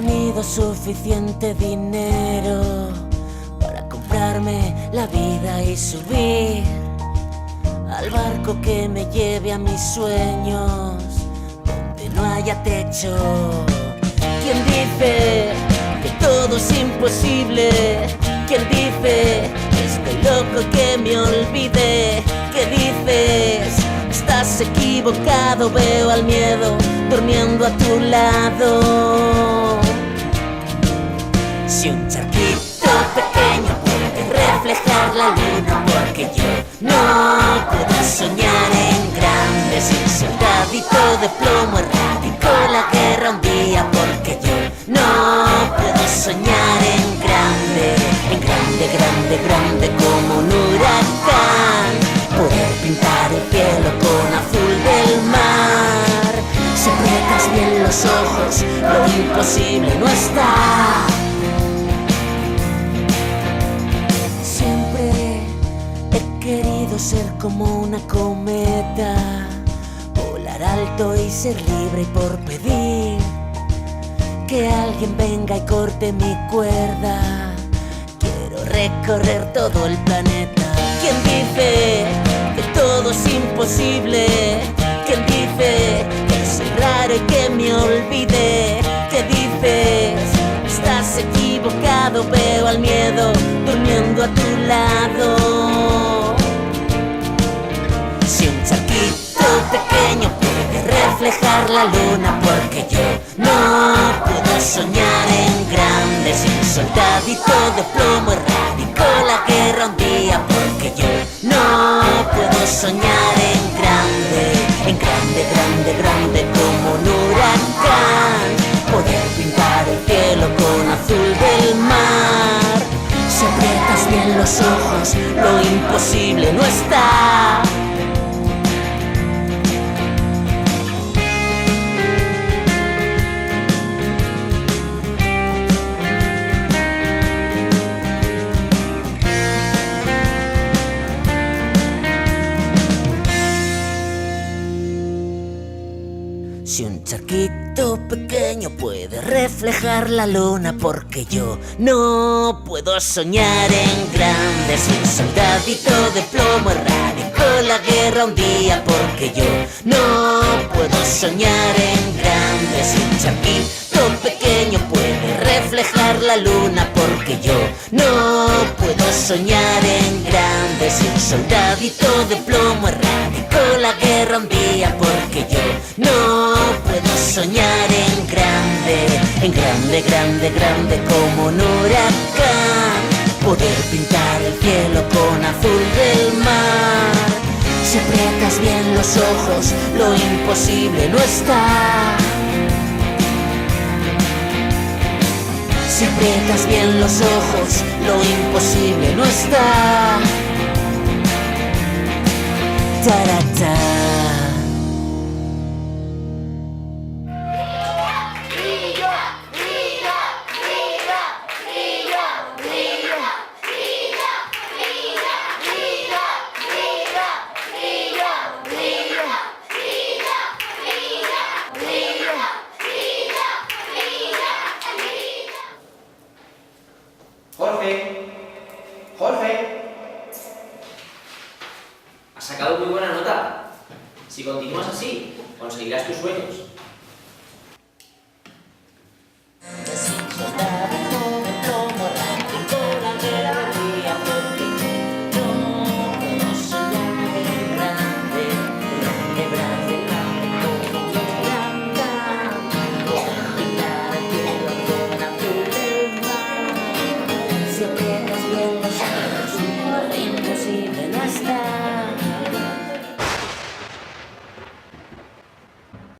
tenido suficiente dinero para comprarme la vida y subir al barco que me lleve a mis sueños, donde no haya techo. ¿Quién dice que todo es imposible? ¿Quién dice que estoy loco y que me olvide? ¿Qué dices? Estás equivocado, veo al miedo durmiendo a tu lado. Si un charquito pequeño puede reflejar la luna, porque yo no puedo soñar en grande. Si un soldadito de plomo erradicó la guerra un día, porque yo no puedo soñar en grande, grande, grande como un huracán. Poder pintar el cielo con azul del mar. Si aprietas bien los ojos, lo imposible no está. Siempre he querido ser como una cometa, volar alto y ser libre, y por pedir que alguien venga y corte mi cuerda, quiero recorrer todo el planeta. ¿Quién dice que todo es imposible? ¿Quién dice que soy raro y que me olvide? ¿Qué dices? Estás equivocado, veo al miedo durmiendo a tu lado. Si un charquito pequeño puede reflejar la luna, porque yo no puedo soñar en grande. Si un soldadito de plomo erradicó la guerra un día, porque yo no puedo soñar en grande, grande, grande como un huracán. Poder pintar el cielo con azul del mar. Si aprietas bien los ojos, lo imposible no está. Si un charquito pequeño puede reflejar la luna, porque yo no puedo soñar en grande. Si un soldadito de plomo erradicó la guerra un día, porque yo no puedo soñar en grande. Si un charquito pequeño puede reflejar la luna, porque yo no puedo soñar en grande. Si un soldadito de plomo erradicó la guerra un día, porque yo no puedo soñar en grande, grande, grande como un huracán. Poder pintar el cielo con azul del mar. Si aprietas bien los ojos, lo imposible no está. Si aprietas bien los ojos, lo imposible no está. Tarata. Jorge, has sacado muy buena nota. Si continúas así, conseguirás tus sueños.